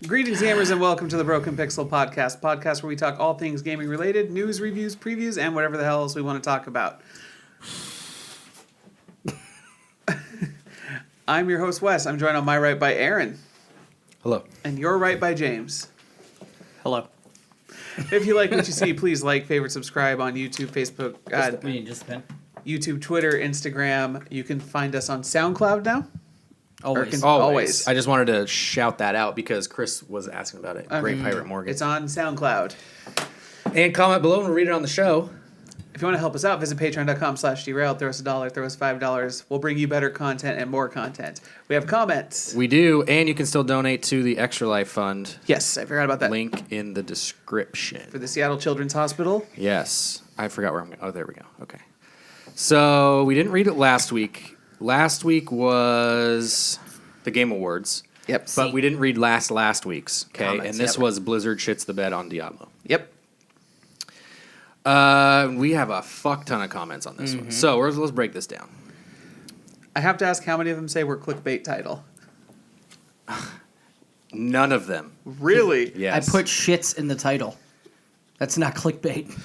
Greetings, gamers, and welcome to the Broken Pixel podcast where we talk all things gaming related, news, reviews, previews, and whatever the hell else we want to talk about. I'm your host, Wes. I'm joined on my right by Aaron. Hello. And your right by James. Hello. If you like what you see, please like, favorite, subscribe on YouTube, Facebook, We need just a pen. YouTube, Twitter, Instagram. You can find us on Soundcloud now. Always. Always. I just wanted to shout that out because Chris was asking about it. Great Pirate Morgan. It's on SoundCloud. And comment below and we'll read it on the show. If you want to help us out, visit patreon.com/derailed. Throw us $1, throw us $5. We'll bring you better content and more content. We have comments. We do, and you can still donate to the Extra Life Fund. Yes, I forgot about that. Link in the description. For the Seattle Children's Hospital. Yes. I forgot where I'm going. Oh, there we go. Okay. So we didn't read it last week. Last week was the Game Awards. Yep. But we didn't read last week's. Okay. Comments, And this yep. was Blizzard shits the bed on Diablo. Yep. We have a fuck ton of comments on this one. So let's break this down. I have to ask how many of them say we're clickbait title. None of them. Really? Yes. I put shits in the title. That's not clickbait.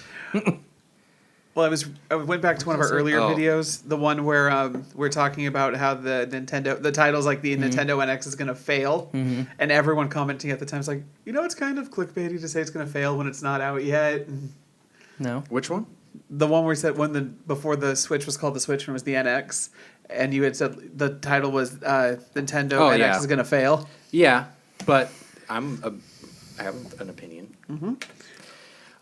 Well, I went back to one of our earlier Oh. videos, the one where we're talking about how the title's like the Nintendo NX is going to fail, and everyone commenting at the time is like, it's kind of clickbaity to say it's going to fail when it's not out yet. And No. Which one? the one where we said before the Switch was called the Switch and it was the NX, and you had said the title was Nintendo NX is going to fail. Yeah, but I have an opinion.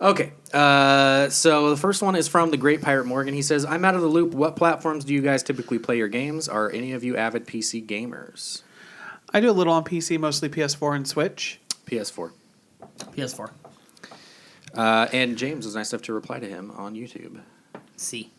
Okay, so the first one is from the Great Pirate Morgan. He says, I'm out of the loop. What platforms do you guys typically play your games? Are any of you avid PC gamers? I do a little on PC, mostly PS4 and Switch. PS4. PS4. And James was nice enough to reply to him on YouTube. C.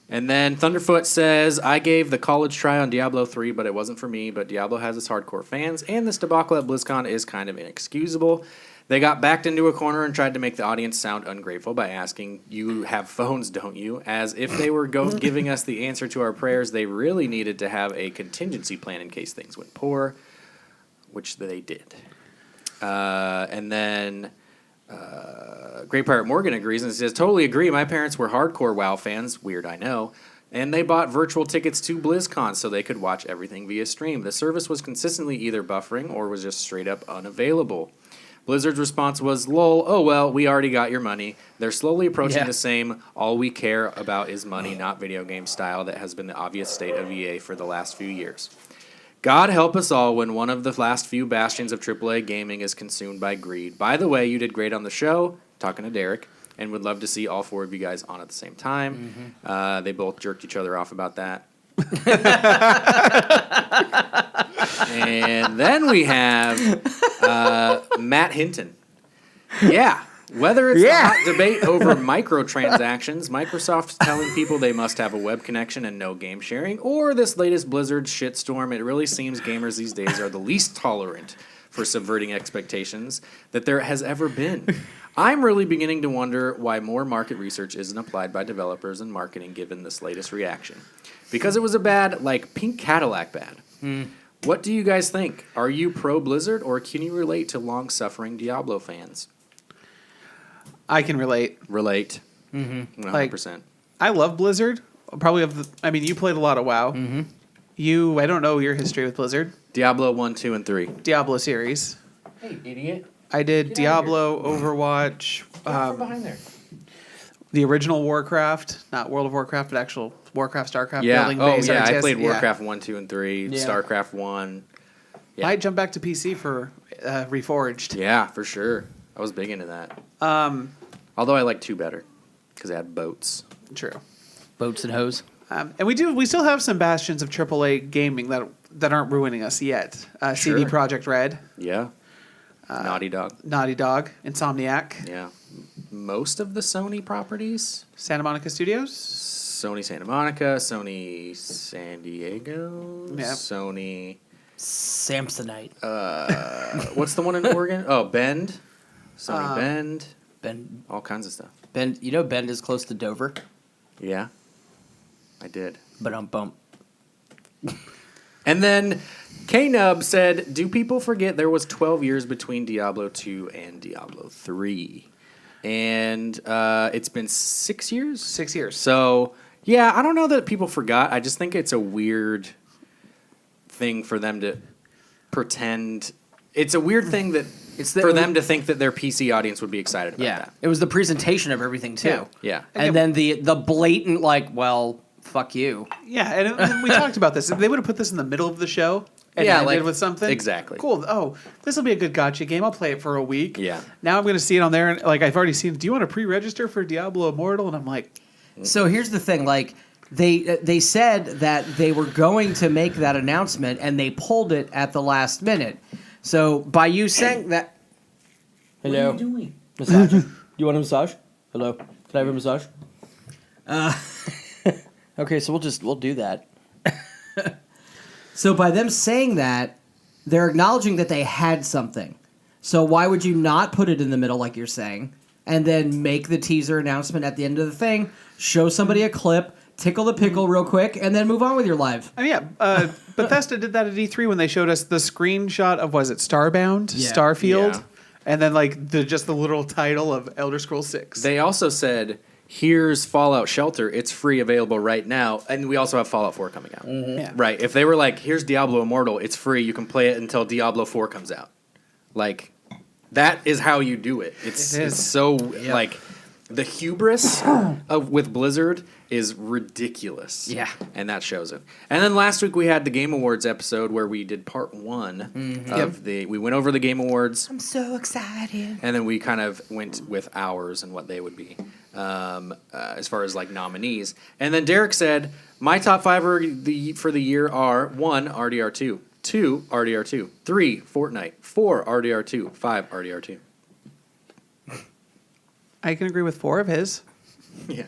And then Thunderfoot says, I gave the college try on Diablo 3, but it wasn't for me. But Diablo has its hardcore fans, and this debacle at BlizzCon is kind of inexcusable. They got backed into a corner and tried to make the audience sound ungrateful by asking, you have phones, don't you? As if they were giving us the answer to our prayers, they really needed to have a contingency plan in case things went poor, which they did. And then Great Pirate Morgan agrees and says, totally agree. My parents were hardcore WoW fans. Weird, I know. And they bought virtual tickets to BlizzCon so they could watch everything via stream. The service was consistently either buffering or was just straight up unavailable. Blizzard's response was, lol, oh well, we already got your money. They're slowly approaching the same all we care about is money, not video game style that has been the obvious state of EA for the last few years. God help us all when one of the last few bastions of AAA gaming is consumed by greed. By the way, you did great on the show, talking to Derek, and would love to see all four of you guys on at the same time. They both jerked each other off about that. And then we have Matt Hinton. Yeah. Whether it's a hot debate over microtransactions, Microsoft telling people they must have a web connection and no game sharing, or this latest Blizzard shitstorm, it really seems gamers these days are the least tolerant for subverting expectations that there has ever been. I'm really beginning to wonder why more market research isn't applied by developers and marketing given this latest reaction. Because it was a bad, like pink Cadillac bad. What do you guys think? Are you pro-Blizzard, or can you relate to long-suffering Diablo fans? I can relate. Relate. 100%. I love Blizzard. Probably you played a lot of WoW. I don't know your history with Blizzard. Diablo 1, 2, and 3. Diablo series. Hey, idiot. I did Get Diablo, Overwatch, From behind there. the original Warcraft, not World of Warcraft, but actual Warcraft, StarCraft Yeah. building Oh, base. yeah. I RTS. played Warcraft 1, 2, and 3. Yeah. StarCraft 1. Yeah. I jumped back to PC for Reforged. Yeah, for sure. I was big into that. Although I like 2 better because I had boats. True. Boats and hose. And we still have some bastions of AAA gaming that aren't ruining us yet. CD Projekt Red. Yeah. Naughty Dog. Naughty Dog. Insomniac. Yeah. Most of the Sony properties. Santa Monica Studios. Sony Santa Monica, Sony San Diego, Yeah. Sony... Samsonite. What's the one in Oregon? Oh, Bend. Sony Bend. Bend. All kinds of stuff. Bend. Bend is close to Dover. Yeah. I did. But bump. And then K-Nub said, do people forget there was 12 years between Diablo 2 and Diablo 3? And it's been 6 years? 6 years. So, yeah, I don't know that people forgot. I just think it's a weird thing for them to pretend. It's a weird thing that for them to think that their PC audience would be excited about that. It was the presentation of everything, too. Yeah. And then the blatant, well, fuck you. Yeah, and we talked about this. If they would have put this in the middle of the show and ended with something. Exactly. Cool. Oh, this will be a good gotcha game. I'll play it for a week. Yeah. Now I'm going to see it on there. And I've already seen, do you want to pre-register for Diablo Immortal? And I'm like. So here's the thing. They said that they were going to make that announcement, and they pulled it at the last minute. So by you saying that. Hello. What are you doing? Massage? You want a massage? Hello. Can I have a massage? Okay, so we'll do that. So by them saying that, they're acknowledging that they had something. So why would you not put it in the middle, like you're saying, and then make the teaser announcement at the end of the thing, show somebody a clip, tickle the pickle real quick, and then move on with your life? I mean, yeah, Bethesda did that at E3 when they showed us the screenshot of, was it Starbound? Yeah. Starfield? Yeah. And then just the literal title of Elder Scrolls 6. They also said, here's Fallout Shelter. It's free, available right now. And we also have Fallout 4 coming out. Mm-hmm. Yeah. Right. If they were like, here's Diablo Immortal. It's free. You can play it until Diablo 4 comes out. That is how you do it. It's so, the hubris with Blizzard is ridiculous. Yeah. And that shows it. And then last week we had the Game Awards episode where we did part 1 of we went over the Game Awards. I'm so excited. And then we kind of went with ours and what they would be as far as nominees. And then Derek said, my top 5 for the year are 1, RDR2, 2, RDR2, 3, Fortnite, 4, RDR2, 5, RDR2. I can agree with 4 of his. Yeah.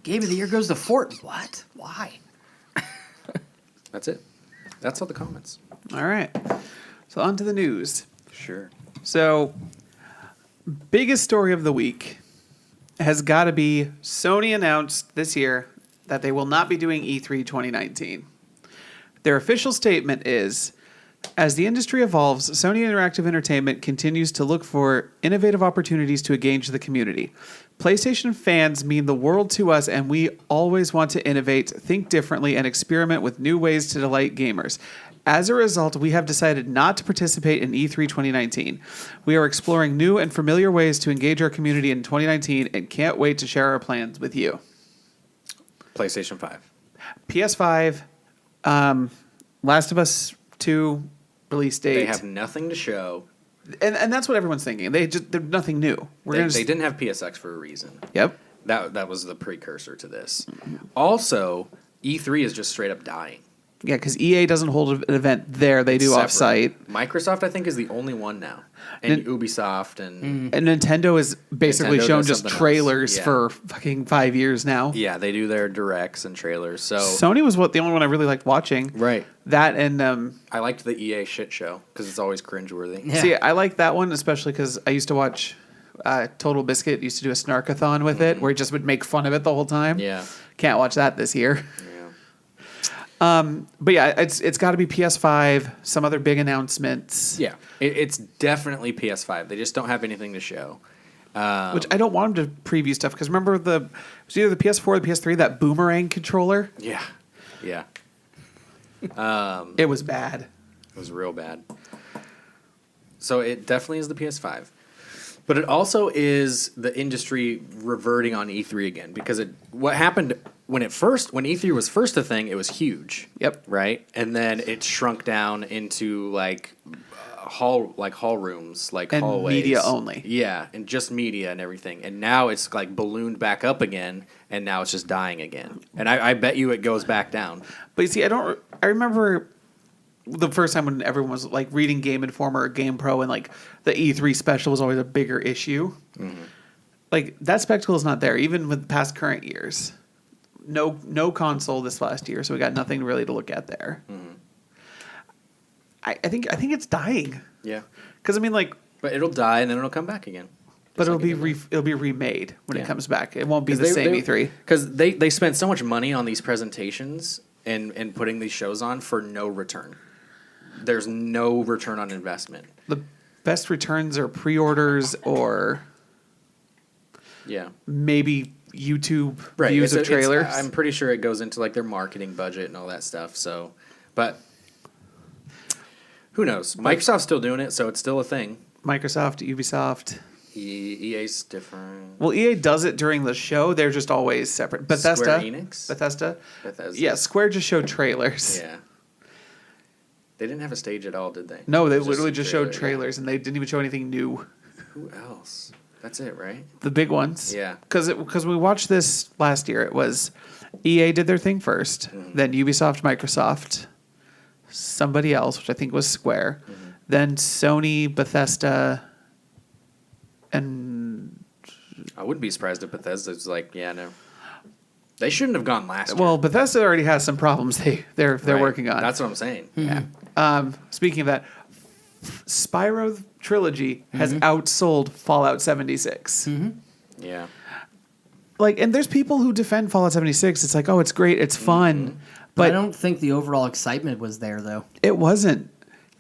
Game of the year goes to Fort. What? Why? That's it. That's all the comments. All right. So on to the news. Sure. So, biggest story of the week has got to be Sony announced this year that they will not be doing E3 2019. Their official statement is, as the industry evolves, Sony Interactive Entertainment continues to look for innovative opportunities to engage the community. PlayStation fans mean the world to us, and we always want to innovate, think differently, and experiment with new ways to delight gamers. As a result, we have decided not to participate in E3 2019. We are exploring new and familiar ways to engage our community in 2019 and can't wait to share our plans with you. PlayStation 5. PS5, Last of Us 2 release date. They have nothing to show. And that's what everyone's thinking. They're nothing new. They didn't have PSX for a reason. Yep. That was the precursor to this. Also, E3 is just straight up dying. Yeah, because EA doesn't hold an event there. They do off-site. Microsoft, I think, is the only one now. And Ubisoft and Nintendo has basically Nintendo shown does just something trailers else. Yeah. for fucking 5 years now. yeah, they do their directs and trailers. So Sony was the only one I really liked watching. right. That and I liked the EA shit show because it's always cringeworthy. Yeah. see, I like that one especially because I used to watch Total Biscuit. Used to do a snarkathon with it where he just would make fun of it the whole time. Yeah. Can't watch that this year. Yeah. But yeah, it's got to be PS5. Some other big announcements. Yeah. It's definitely PS5. They just don't have anything to show. Which I don't want them to preview stuff because remember it was either the PS4 or the PS3, that boomerang controller. Yeah. Yeah. It was bad. It was real bad. So it definitely is the PS5. But it also is the industry reverting on E3 again because what happened when E3 was first a thing, it was huge. Yep. Right? And then it shrunk down into hall rooms, And hallways. media only. Yeah, and just media and everything. And now it's ballooned back up again, and now it's just dying again. And I bet you it goes back down. But you see, I remember the first time when everyone was reading Game Informer or Game Pro and the E3 special was always a bigger issue. Mm-hmm. That spectacle is not there, even with past current years. No console this last year, so we got nothing really to look at there. Mm-hmm. I think it's dying. Yeah. Because But it'll die and then it'll come back again. But it'll be remade when it comes back. It won't be the They- same they- E3. Because they spent so much money on these presentations and putting these shows on for no return. There's no return on investment. The best returns are pre-orders or Yeah. maybe YouTube Right. views of trailers. I'm pretty sure it goes into like their marketing budget and all that stuff. So, but who knows? Microsoft's still doing it, so it's still a thing. Microsoft, Ubisoft. EA's different. Well, EA does it during the show. They're just always separate. Bethesda. Square Enix? Bethesda. Bethesda. Yeah, Square just showed trailers. Yeah. They didn't have a stage at all, did they? No, they Just literally just showed trailer, trailers, and they didn't even show anything new. yeah. Who else? That's it, right? The big ones. Yeah. Because we watched this last year. It was EA did their thing first, then Ubisoft, Microsoft, somebody else, which I think was Square, then Sony, Bethesda, and I wouldn't be surprised if Bethesda's like, yeah, no. They shouldn't have gone last year. well, Bethesda already has some problems they're Right. working on. That's what I'm saying. Yeah. Speaking of that, Spyro Trilogy has outsold Fallout 76. Yeah. Like, and there's people who defend Fallout 76. It's like, oh, it's great, it's fun, But I but don't think the overall excitement was there, though. it wasn't.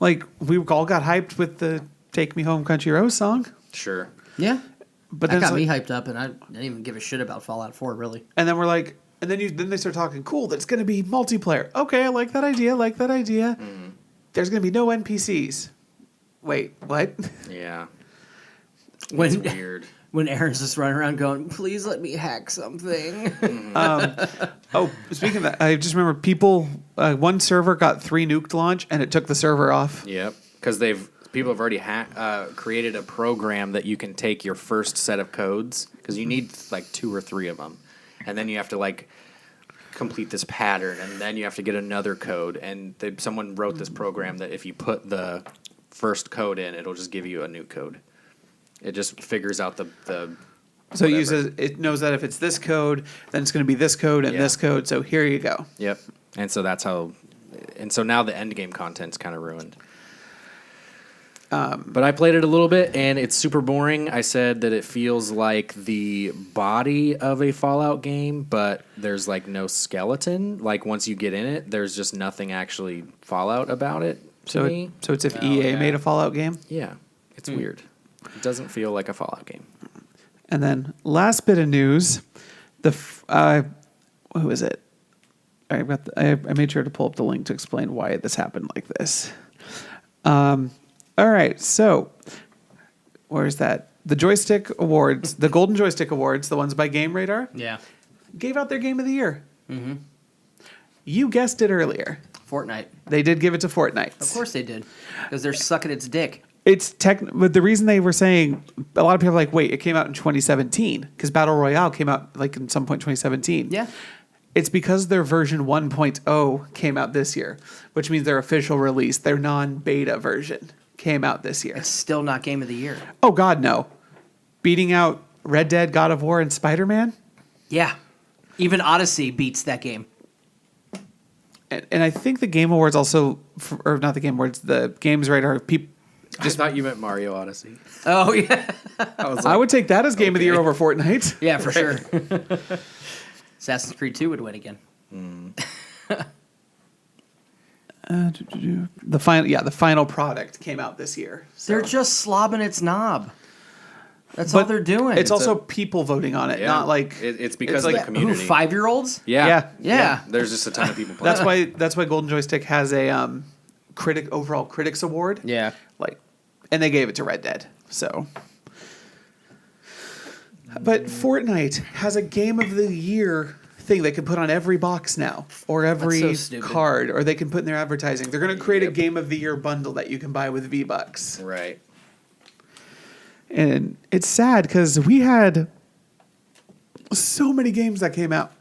Like, we all got hyped with the "Take Me Home, Country Road" song, Sure. Yeah. but That then got it's me like- hyped up, and I didn't even give a shit about Fallout 4, really. and then we're like, and then they start talking, cool, that's going to be multiplayer. Okay, I like that idea. There's going to be no NPCs. Wait, what? Yeah. When, It's weird. when Aaron's just running around going, please let me hack something. Oh, speaking of that, I just remember one server got 3 nuked launch, and it took the server off. Yep. Because people have already created a program that you can take your first set of codes, because you need like 2 or 3 of them, and then you have to like complete this pattern, and then you have to get another code, and someone wrote this program that if you put the first code in, it'll just give you a new code. It just figures out the So whatever. it knows that if it's this code, then it's going to be this code and Yeah. this code. So here you go. Yep. And so that's how. And so now the end game content's kind of ruined. But I played it a little bit, and it's super boring. I said that it feels like the body of a Fallout game, but there's like no skeleton. Like once you get in it, there's just nothing actually Fallout about it to me. So it's if Oh, EA yeah. made a Fallout game. Yeah, it's weird. It doesn't feel like a Fallout game. And then last bit of news, what was it? I made sure to pull up the link to explain why this happened like this. All right, so where's that? The Joystick Awards, the Golden Joystick Awards, the ones by Game Radar, Yeah. gave out their Game of the Year. Mm-hmm. You guessed it earlier. Fortnite. They did give it to Fortnite. Of course they did. Because they're sucking its dick. It's but the reason they were saying, a lot of people are like, wait, it came out in 2017 because Battle Royale came out like in some point 2017. Yeah. It's because their version 1.0 came out this year, which means their official release, their non-beta version, came out this year. It's still not Game of the Year. Oh, God, no. Beating out Red Dead, God of War, and Spider-Man? Yeah. Even Odyssey beats that game. And I think the Game Awards also, or not the Game Awards, the Games Radar, I thought you meant Mario Odyssey. Oh, yeah. I was I would take that as Game of the Year Okay. over Fortnite. Yeah, for sure. Assassin's Creed 2 would win again. The final product came out this year. So. They're just slobbing its knob. That's all they're doing. It's also people voting on it, Yeah. not like It's because like- of the community. Who, 5-year-olds? Yeah. Yeah. There's just a ton of people playing. that's why Golden Joystick has a overall critics award. Yeah. Like, and they gave it to Red Dead. So, but Fortnite has a Game of the Year thing they can put on every box now, or every That's so stupid. card, or they can put in their advertising. They're going to create a Game of the Year bundle that you can buy with V-Bucks. Right. And it's sad because we had so many games that came out.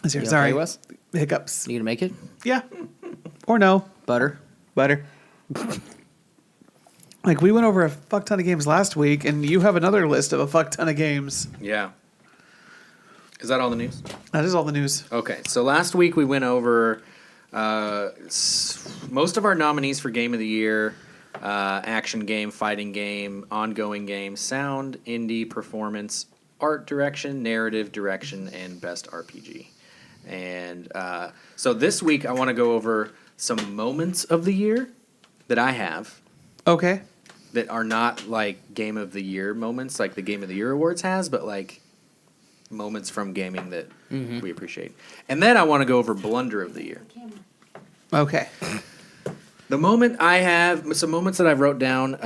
You Sorry, okay, Wes? hiccups. You gonna make it? Yeah, or no. Butter. Like, we went over a fuck ton of games last week, and you have another list of a fuck ton of games. Yeah. Is that all the news? That is all the news. Okay, so last week we went over most of our nominees for Game of the Year action game, fighting game, ongoing game, sound, indie, performance, art direction, narrative direction, and best RPG. And so this week I want to go over some moments of the year that I have Okay. that are not like Game of the Year moments like the Game of the Year Awards has, but like moments from gaming that we appreciate. And then I want to go over Blunder of the Year. Okay. The moment I have, some moments that I've wrote down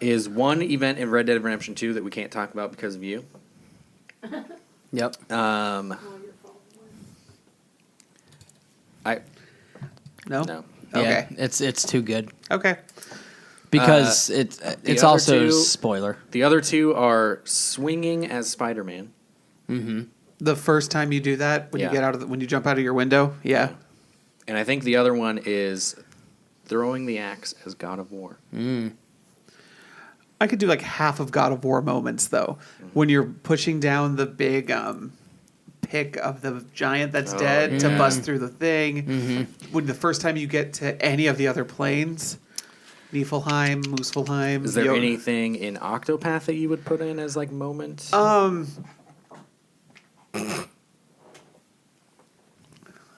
is one event in Red Dead Redemption 2 that we can't talk about because of you. Yep. I No? no. Okay. Yeah, it's too good Okay. because it's other also two- spoiler. The other two are swinging as Spider-Man. The first time you do that, when Yeah. you get out of when you jump out of your window, yeah. And I think the other one is throwing the axe as God of War. I could do like half of God of War moments though. When you're pushing down the big pick of the giant that's dead to bust through the thing. When the first time you get to any of the other planes, Niflheim, Muspelheim. Is there anything in Octopath that you would put in as like moment?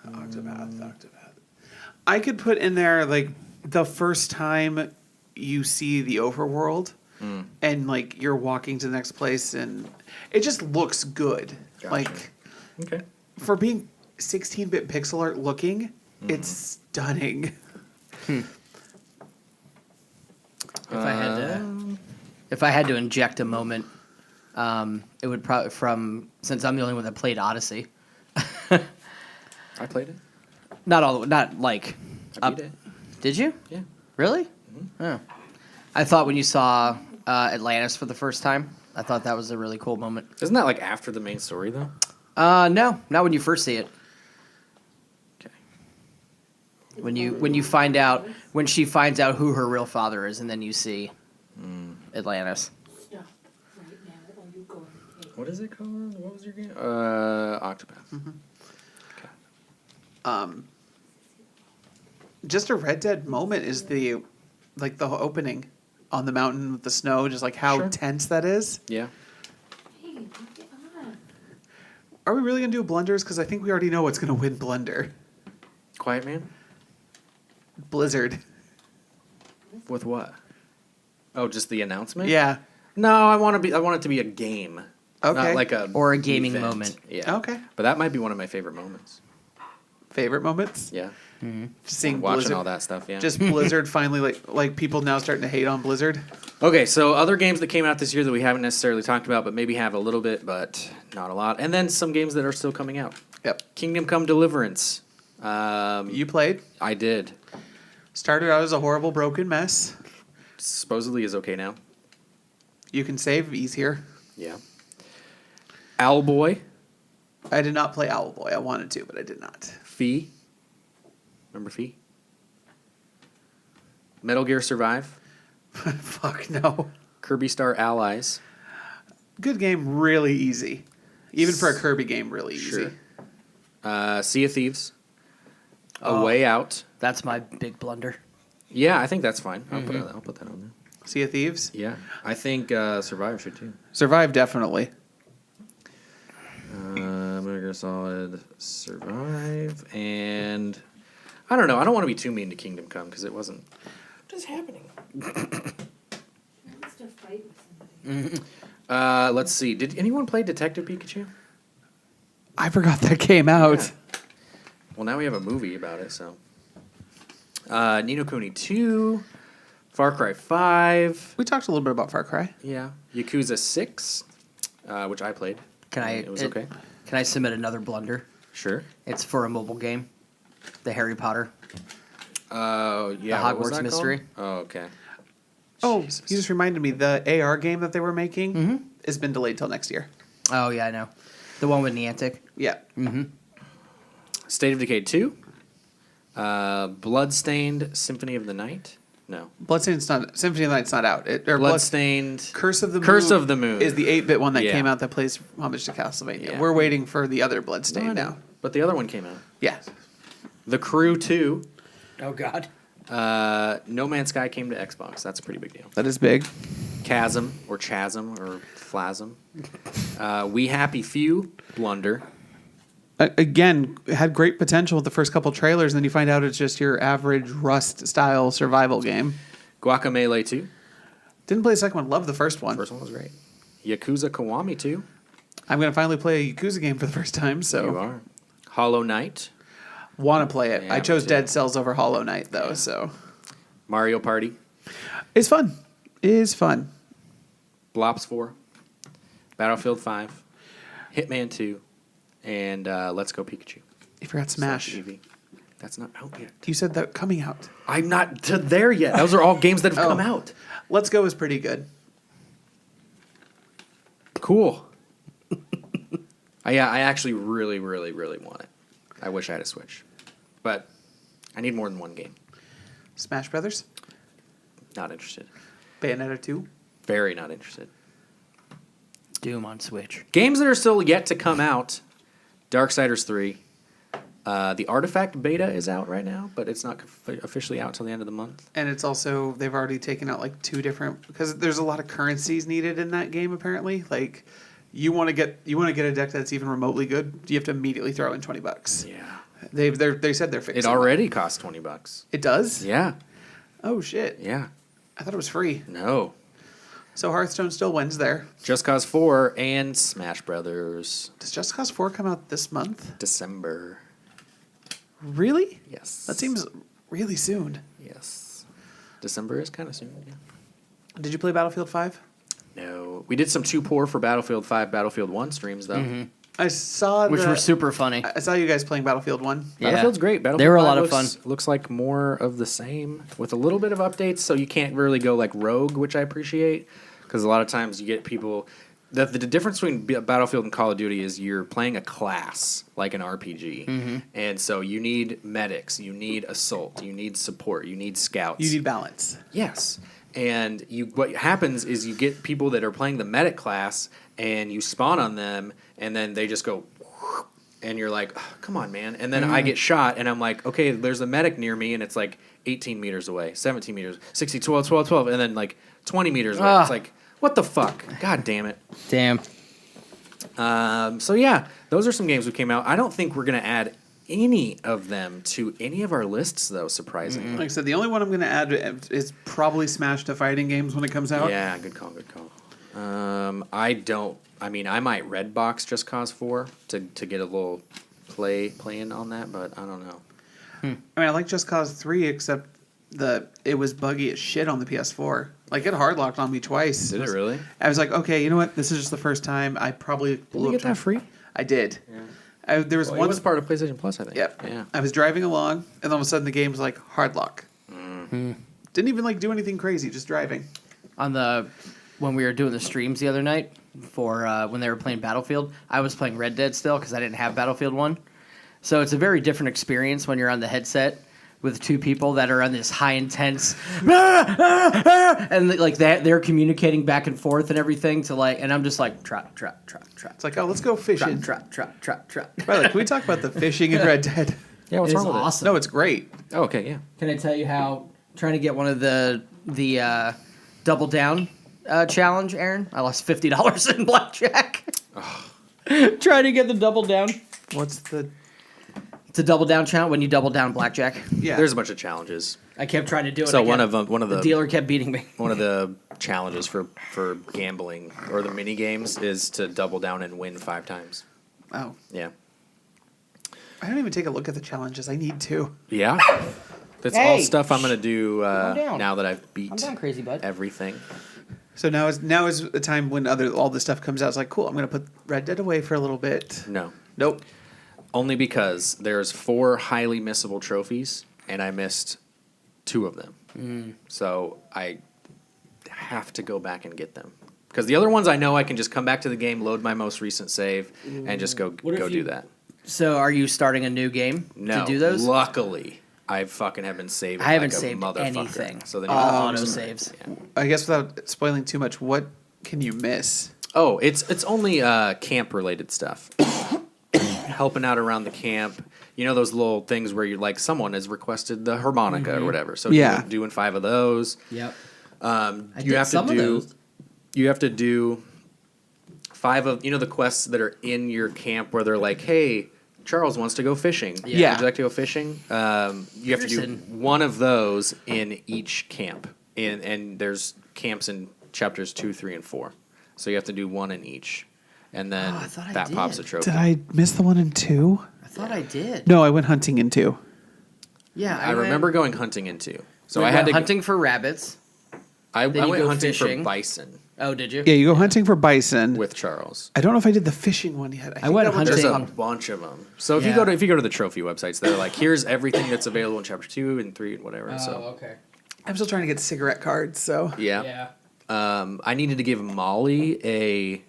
Octopath. I could put in there like the first time you see the overworld and like you're walking to the next place and it just looks good. Gotcha. Like Okay. for being 16-bit pixel art looking, it's stunning. If I had to inject a moment, it would probably since I'm the only one that played Odyssey. I played it. Not like. I beat it. Did you? Yeah. Really? Oh. I thought when you saw Atlantis for the first time, I thought that was a really cool moment. Isn't that like after the main story though? No, not when you first see it. Okay. When she finds out who her real father is, and then you see Atlantis. What is it called? What was your game? Octopath. Just a Red Dead moment is the opening on the mountain with the snow, just like how Sure. tense that is. Yeah. Are we really gonna do blunders? Because I think we already know what's gonna win blunder. Quiet Man. Blizzard. With what? Oh, just the announcement? Yeah. No, I want it to be a game. Okay. Not like a Or a gaming event. moment. Yeah. Okay. But that might be one of my favorite moments. Favorite moments? Yeah. Just seeing Watching Blizzard. all that stuff. Yeah. Just Blizzard finally like people now starting to hate on Blizzard. Okay, so other games that came out this year that we haven't necessarily talked about, but maybe have a little bit, but not a lot. And then some games that are still coming out. Yep. Kingdom Come Deliverance. You played. I did. Started out as a horrible broken mess. Supposedly is okay now. You can save easier. Yeah. Owlboy. I did not play Owlboy. I wanted to, but I did not. Fee. Remember Fee? Metal Gear Survive. Fuck no. Kirby Star Allies. Good game, really easy. Even for a Kirby game, really easy. Sure. Sea of Thieves. A Way Out. That's my big blunder. Yeah, I think that's fine. I'll put that on there. Sea of Thieves? Yeah. I think Survive should too. Survive, definitely. Metal Gear Solid, Survive, and I don't know. I don't want to be too mean to Kingdom Come because it wasn't. What is happening? Let's see. Did anyone play Detective Pikachu? I forgot that came out. Yeah. Well, now we have a movie about it, so. Ni no Kuni 2, Far Cry 5. We talked a little bit about Far Cry. Yeah. Yakuza 6, which I played. It was okay. Can I submit another blunder? Sure. It's for a mobile game. The Harry Potter. Oh, yeah. The what was Hogwarts that Mystery. called? Oh, okay. Oh, Jesus. you just reminded me. The AR game that they were making has been delayed till next year. Oh, yeah, I know. The one with Niantic. Yeah. State of Decay 2, Bloodstained Symphony of the Night. No. Bloodstained's not... Symphony of the Night's not out. Bloodstained Curse of the Moon. Curse of the Moon is the 8-bit one that Yeah. came out that plays homage to Castlevania. Yeah. We're waiting for the other Bloodstained No, I know. now. But the other one came out. Yeah. The Crew 2, Oh, God. No Man's Sky came to Xbox. That's a pretty big deal. That is big. Chasm or Phlasm. We Happy Few, Blunder. Again, had great potential with the first couple trailers, and then you find out it's just your average Rust-style survival game. Guacamelee 2. Didn't play the second one. Loved the first one. First one was great. Yakuza Kiwami 2. I'm going to finally play a Yakuza game for the first time, You so are. Hollow Knight. want to play it. Yeah, I chose me too. Dead Cells over Hollow Knight, though, so. Mario Party. It's fun. It is fun. Blops 4. Battlefield 5. Hitman 2. And Let's Go Pikachu. You forgot Smash. Eevee. That's not out yet. You said that coming out. I'm not to there yet. Those are all games that have come out. Let's Go is pretty good. Cool. I actually really, really, really want it. I wish I had a Switch. But I need more than one game. Smash Brothers. Not interested. Bayonetta 2. Very not interested. Doom on Switch. Games that are still yet to come out. Darksiders 3. The Artifact beta is out right now, but it's not officially out till the end of the month. And it's also, they've already taken out like 2 different, because there's a lot of currencies needed in that game apparently. Like, you want to get a deck that's even remotely good, you have to immediately throw in $20. Yeah. They said they're fixing It already costs $20. It does? Yeah. Oh shit. Yeah. I thought it was free. No. So Hearthstone still wins there. Just Cause 4 and Smash Brothers. Does Just Cause 4 come out this month? December. Really? Yes. That seems really soon. Yes. December is kind of soon. Yeah. Did you play Battlefield 5? No. We did some 2-pour for Battlefield 5, Battlefield 1 streams, though. Mm-hmm. I saw Which were super funny. I saw you guys playing Battlefield 1. Yeah. Battlefield's great. Battlefield They were a 5 lot of looks, fun. Looks like more of the same with a little bit of updates, so you can't really go like rogue, which I appreciate, because a lot of times you get people. The difference between Battlefield and Call of Duty is you're playing a class like an RPG, Mm-hmm. and so you need medics, you need assault, you need support, you need scouts. You need balance. Yes. And what happens is you get people that are playing the medic class, and you spawn on them, and then they just go, and you're like, oh, come on, man. And then I get shot, and I'm like, okay, there's a medic near me, and it's like 18 meters away, 17 meters, 60, 12, 12, 12, and then like 20 meters away. It's like, what the fuck? God damn it. Damn. So yeah, those are some games that came out. I don't think we're going to add any of them to any of our lists, though, surprisingly. Like I said, the only one I'm going to add is probably Smash to fighting games when it comes out. Yeah, good call, good call. I might red box Just Cause 4 to get a little play-in on that, but I don't know. I mean, I like Just Cause 3, except it was buggy as shit on the PS4. Like, it hard locked on me twice. Did it really? I was like, okay, you know what? This is just the first time. I probably Did blew you up get that free? I did. Yeah. There was Well, one. it was part of PlayStation Plus, I think. Yep. Yeah. I was driving along, and all of a sudden the game was like hard lock. Mm-hmm. Didn't even like do anything crazy, just driving. When we were doing the streams the other night for when they were playing Battlefield, I was playing Red Dead still because I didn't have Battlefield 1. So it's a very different experience when you're on the headset with 2 people that are on this high intense and like they're communicating back and forth and everything to like, and I'm just like trap. It's like, oh, let's go fishing. Trap. Right, can we talk about the fishing in Red Dead? Yeah, what's It wrong is with awesome. No, it's great. it? Oh, okay, yeah. Can I tell you how trying to get one of the double down challenge, Aaron? I lost $50 in blackjack. Trying to get the double down. What's the... It's a double down challenge when you double down blackjack. Yeah. There's a bunch of challenges. I kept trying to do it. So again. one of the the dealer kept beating me. one of the challenges for gambling or the mini games is to double down and win 5 times. Oh. Yeah. I don't even take a look at the challenges. I need to. Yeah. That's Hey, all stuff I'm gonna do down. now that I've beat I'm down, crazy bud. everything. So now is the time when all this stuff comes out. It's like, cool, I'm going to put Red Dead away for a little bit. No. Nope. Only because there's 4 highly missable trophies, and I missed 2 of them. So I have to go back and get them. Because the other ones I know I can just come back to the game, load my most recent save, and just go do that. So are you starting a new game No. to do those? Luckily, I fucking have been saving I haven't like a saved motherfucker. anything. So then All you auto saves. Yeah. I guess without spoiling too much, what can you miss? Oh, it's only camp related stuff. Helping out around the camp, you know those little things where you're like someone has requested the harmonica or whatever. So Yeah. doing 5 of those. Yep. You have to do 5 of the quests that are in your camp where they're like, hey, Charles wants to go fishing. Yeah. Would you like to go fishing? You have to do one of those in each camp. And there's camps in chapters 2, 3, and 4. So you have to do one in each. And then I thought I that pops a did. trophy. Did I miss the one in 2? I thought I did. No, I went hunting in 2. Yeah, I remember going hunting in 2. So we I had went to hunting for rabbits. I then you went go hunting fishing. for bison Oh, did you? Yeah, you go hunting for bison. with Charles. I don't know if I did the fishing one yet. I went that one hunting. There's just- a bunch of them. So if Yeah. you go to the trophy websites, they're like, here's everything that's available in chapter 2 and 3 and whatever. so okay. I'm still trying to get cigarette cards, so. yeah. I needed to give Molly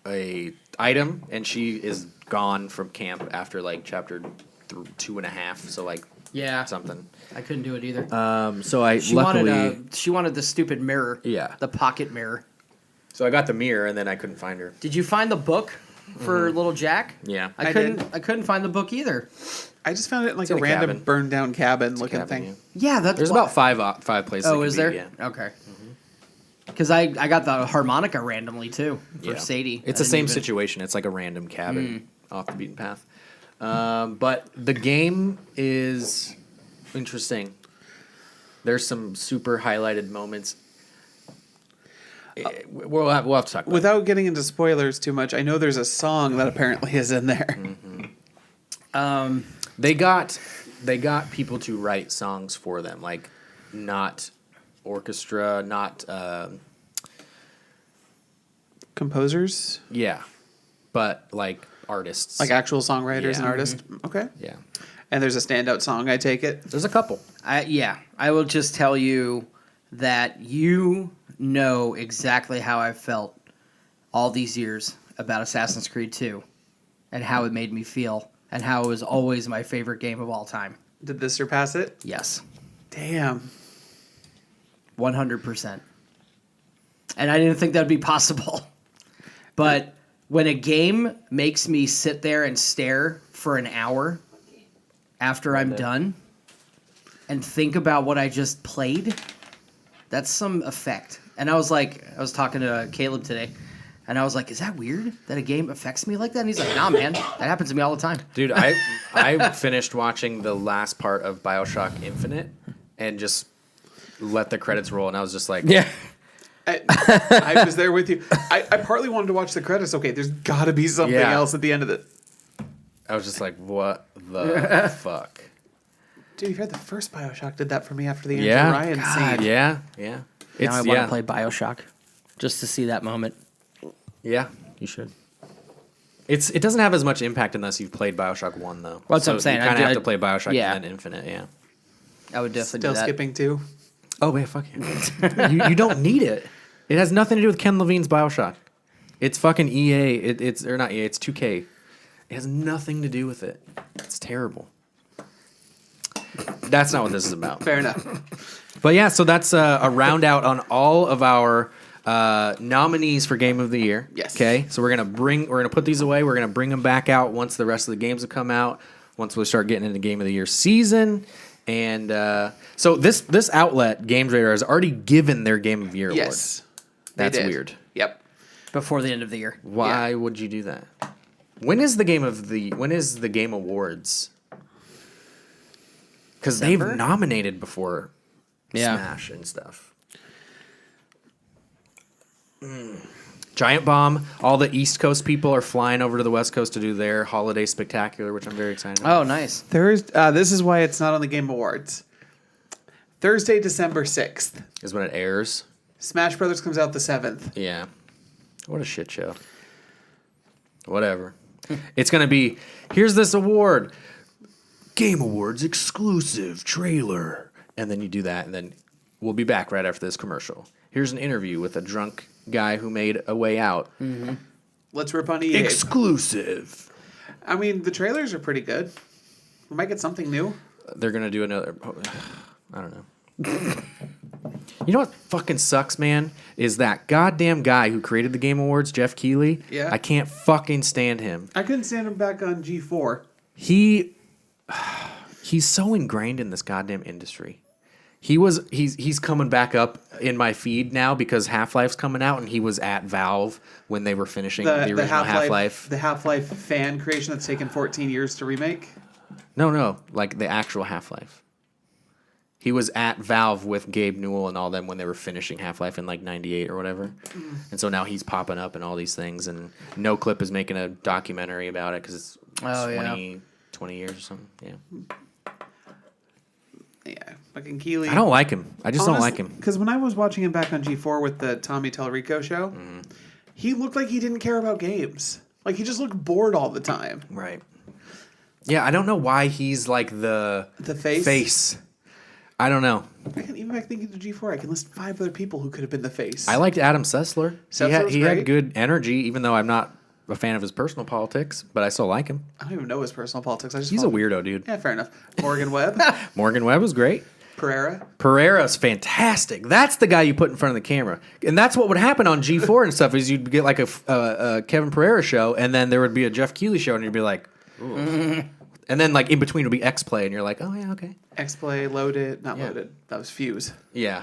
a item, and she is gone from camp after like chapter 2.5. So like Yeah. something. I couldn't do it either. So I She luckily wanted the stupid mirror. Yeah. The pocket mirror. So I got the mirror, and then I couldn't find her. Did you find the book for little Jack? Yeah. I couldn't find the book either. I just found it in like in a a random cabin. burned down cabin looking Cabin, thing. yeah. Yeah, that's There's about 5 places. Oh, it is could there? be, yeah. Okay. Because I got the harmonica randomly too for Yeah. Sadie. It's the same situation. It's like a random cabin off the beaten path. But the game is interesting. There's some super highlighted moments. We'll have to talk about it. Without getting into spoilers too much, I know there's a song that apparently is in there. They got people to write songs for them, like not orchestra, not Composers? yeah, but like artists, Like actual songwriters and Yeah. artists? Okay. yeah. And there's a standout song, I take it. There's a couple. I will just tell you that you know exactly how I felt all these years about Assassin's Creed 2 and how it made me feel and how it was always my favorite game of all time. Did this surpass it? Yes. Damn. 100%. And I didn't think that would be possible. But when a game makes me sit there and stare for an hour after I'm done and think about what I just played, that's some effect. And I was talking to Caleb today, and I was like, is that weird that a game affects me like that? And he's like, nah, man, that happens to me all the time. Dude, I finished watching the last part of BioShock Infinite and just let the credits roll, and I was just like, yeah. I was there with you. I partly wanted to watch the credits. Okay, there's got to be something Yeah. else at the end of it. I was just like, what the fuck? Dude, you've heard the first Bioshock did that for me after the Andrew Yeah. Ryan scene. Yeah. Now It's I want to play BioShock just to see that moment. Yeah, you should. It doesn't have as much impact unless you've played BioShock 1, though. Well, that's what I'm saying. You kind I of have did- to play BioShock yeah. and then Infinite, yeah. I would definitely Still do that. skipping 2. Oh, wait, fuck you. You don't need it. It has nothing to do with Ken Levine's BioShock. It's fucking EA. It's or not EA, it's 2K. It has nothing to do with it. It's terrible. That's not what this is about. Fair enough. But yeah, so that's a round out on all of our nominees for Game of the Year. Yes. Okay. So we're gonna put these away. We're gonna bring them back out once the rest of the games have come out. Once we start getting into Game of the Year season, and so this outlet, Games Radar, has already given their Game of the Year award. Yes. They That's did. weird. Yep. Before the end of the year. Why would you do that? When is the Game Awards? Because they've December? nominated before Yeah. Smash and stuff. Giant Bomb. All the East Coast people are flying over to the West Coast to do their holiday spectacular, which I'm very excited about. Oh, nice. This is why it's not on the Game Awards. Thursday, December 6th. Is when it airs. Smash Brothers comes out the 7th. Yeah. What a shit show. Whatever. It's going to be, here's this award. Game Awards exclusive trailer. And then you do that, and then we'll be back right after this commercial. Here's an interview with a drunk guy who made A Way Out. Let's rip on EA. Exclusive. I mean, the trailers are pretty good. We might get something new. They're going to do another, I don't know. You know what fucking sucks, man? Is that goddamn guy who created the Game Awards, Jeff Keighley. Yeah. I can't fucking stand him. I couldn't stand him back on G4. He he's so ingrained in this goddamn industry. He's coming back up in my feed now because Half-Life's coming out, and he was at Valve when they were finishing the original Half-Life. The Half-Life fan creation that's taken 14 years to remake? No, like the actual Half-Life. He was at Valve with Gabe Newell and all them when they were finishing Half-Life in like 98 or whatever. And so now he's popping up in all these things, and No Clip is making a documentary about it because it's 20 years or something. Yeah. Yeah, fucking Keeley. I don't like him. I just don't like him. Because when I was watching him back on G4 with the Tommy Tallarico show, he looked like he didn't care about games. Like, he just looked bored all the time. Right. Yeah, I don't know why he's like the face. I don't know. Even back thinking to G4, I can list 5 other people who could have been the face. I liked Adam Sessler. He great. had good energy, even though I'm not a fan of his personal politics, but I still like him. I don't even know his personal politics. He's a weirdo, dude. Yeah, fair enough. Morgan Webb. Morgan Webb was great. Pereira's fantastic. That's the guy you put in front of the camera. And that's what would happen on G4 and stuff is you'd get like a Kevin Pereira show, and then there would be a Jeff Keighley show, and you'd be like, ooh. And then like in between would be X-Play, and you're like, oh, yeah, okay. X-Play, Loaded. Loaded. That was Fuse. Yeah.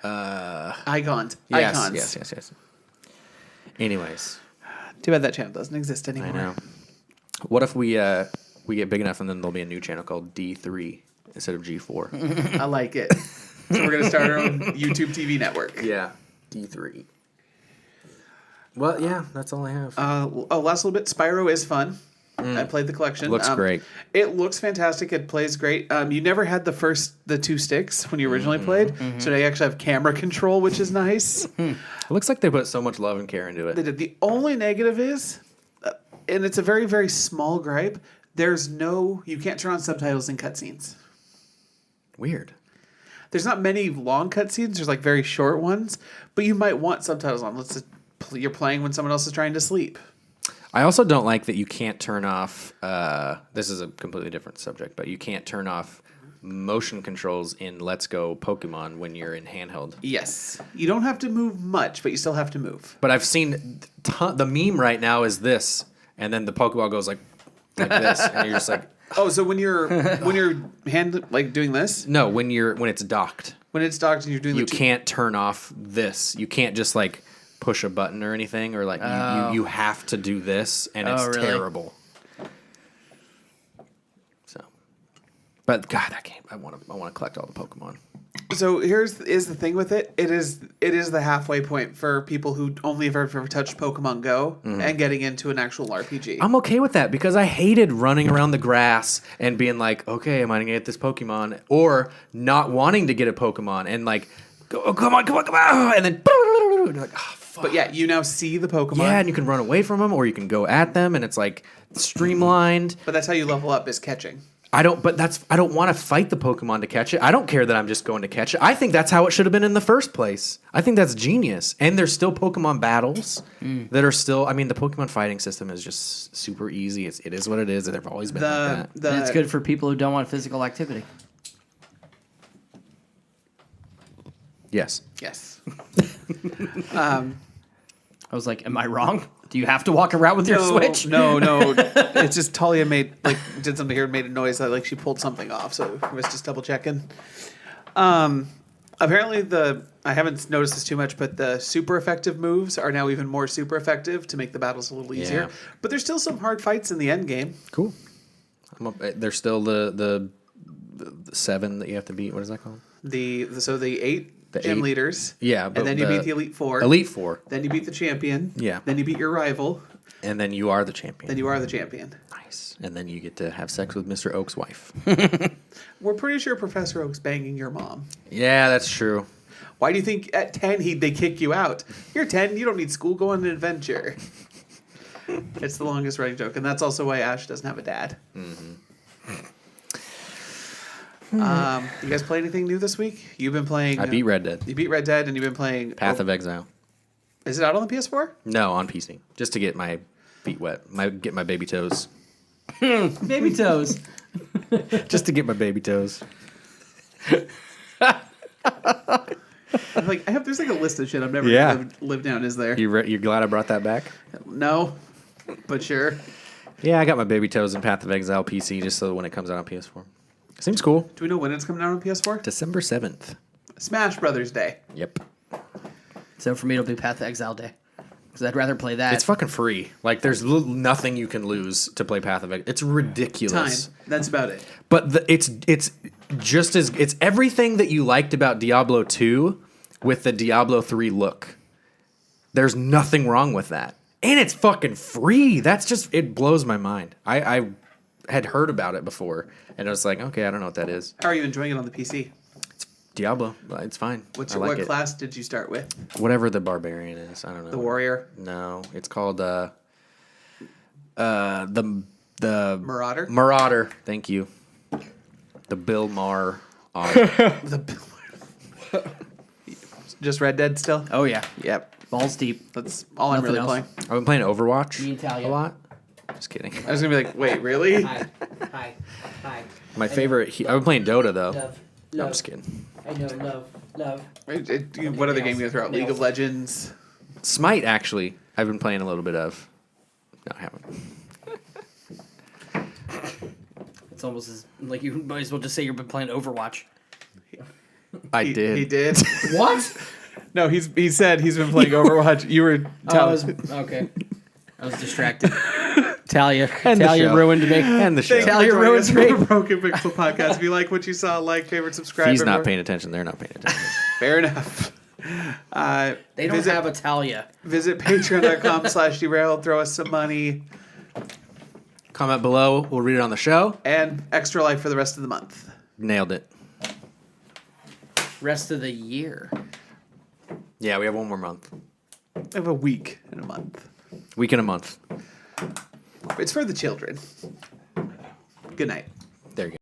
Icons. Yes. Anyways. Too bad that channel doesn't exist anymore. I know. What if we get big enough and then there'll be a new channel called D3 instead of G4? I like it. So we're going to start our own YouTube TV network. Yeah. D3. Well, yeah, that's all I have. Last little bit. Spyro is fun. I played the collection. Looks great. It looks fantastic. It plays great. You never had the 2 sticks when you originally played, so now you actually have camera control, which is nice. It looks like they put so much love and care into it. They did. The only negative is, and it's a very, very small gripe, you can't turn on subtitles in cutscenes. Weird. There's not many long cutscenes. There's like very short ones, but you might want subtitles on. You're playing when someone else is trying to sleep. I also don't like that you can't turn off, this is a completely different subject, but you can't turn off motion controls in Let's Go Pokemon when you're in handheld. Yes. You don't have to move much, but you still have to move. But I've seen, the meme right now is this, and then the Pokeball goes like this, and you're just like... Oh, so when you're doing this? No, when it's docked. When it's docked and you're doing you can't turn off this. You can't just like... push a button or anything, or like you have to do this, and it's really? terrible. So, but God, that game, I want to collect all the Pokemon. So is the thing with it. It is the halfway point for people who only have ever touched Pokemon Go and getting into an actual RPG. I'm okay with that because I hated running around the grass and being like, okay, am I gonna get this Pokemon, or not wanting to get a Pokemon and like, oh, come on, and then like, oh, fuck. But yeah, you now see the Pokemon. Yeah, and you can run away from them, or you can go at them, and it's like streamlined. But that's how you level up, is catching. I don't want to fight the Pokemon to catch it. I don't care that I'm just going to catch it. I think that's how it should have been in the first place. I think that's genius. And there's still Pokemon battles that are still. I mean, the Pokemon fighting system is just super easy. It is what it is. They've always been like that. And it's good for people who don't want physical activity. Yes. I was like, am I wrong? Do you have to walk around with your Switch? No. It's just Talia did something here and made a noise that like she pulled something off, so I was just double checking. Apparently I haven't noticed this too much, but the super effective moves are now even more super effective to make the battles a little easier. Yeah. But there's still some hard fights in the end game. Cool. There's still the 7 that you have to beat. What is that called? The 8 gym leaders. Yeah, and then you beat the Elite Four. Elite Four. Then you beat the champion. Yeah. Then you beat your rival. And then you are the champion. Nice. And then you get to have sex with Mr. Oak's wife. We're pretty sure Professor Oak's banging your mom. Yeah, that's true. Why do you think at 10 they kick you out? You're 10, you don't need school, go on an adventure. It's the longest running joke, and that's also why Ash doesn't have a dad. Mm-hmm. You guys play anything new this week? You've been playing... I beat Red Dead. You beat Red Dead, and you've been playing... Path of Exile. Is it out on the PS4? No, on PC. Just to get my feet wet. Get my baby toes. Baby toes. Just to get my baby toes. There's like a list of shit I've never lived down, is there? You glad I brought that back? No, but sure. Yeah, I got my Baby Toes and Path of Exile PC just so when it comes out on PS4. Seems cool. Do we know when it's coming out on PS4? December 7th. Smash Brothers Day. Yep. So for me, it'll be Path of Exile Day. Because I'd rather play that. It's fucking free. Like, there's nothing you can lose to play Path of Exile. It's ridiculous. Time. That's about it. But it's just as... It's everything that you liked about Diablo 2 with the Diablo 3 look. There's nothing wrong with that. And it's fucking free. That's just... It blows my mind. I had heard about it before, and I was like, okay, I don't know what that is. How are you enjoying it on the PC? Diablo. It's fine. What it. class did you start with? Whatever the barbarian is. I don't know. The warrior? No. It's called the Marauder? Marauder. Thank you. The Bill Maher. Otter. Just Red Dead still? Oh, yeah. Yep. Balls deep. That's all I'm Nothing really else. playing. I've been playing Overwatch Me and Talia. a lot. Just kidding. I was going to be like, wait, really? Hi. My favorite... I've been playing Dota, though. Love. No, I'm just kidding. I know, love. What other game you going to throw out? League of Legends? Smite, actually, I've been playing a little bit of. No, I haven't. It's almost as like you might as well just say you've been playing Overwatch. I did. He did. What? No, he said he's been playing Overwatch. You were telling okay. I was distracted. Talia And the show. ruined me. And the show. Thank you Talia for joining ruins us me. for the Broken Pixel Podcast. If you like what you saw, like, favorite, subscribe. He's not everywhere. paying attention. They're not paying attention. Fair enough. They don't have a Talia. Visit patreon.com/derailed. Throw us some money Comment below. We'll read it on the show. and extra life for the rest of the month. Nailed it. Rest of the year. Yeah, we have one more month. We have a week and a month. Week and a month. It's for the children. Good night.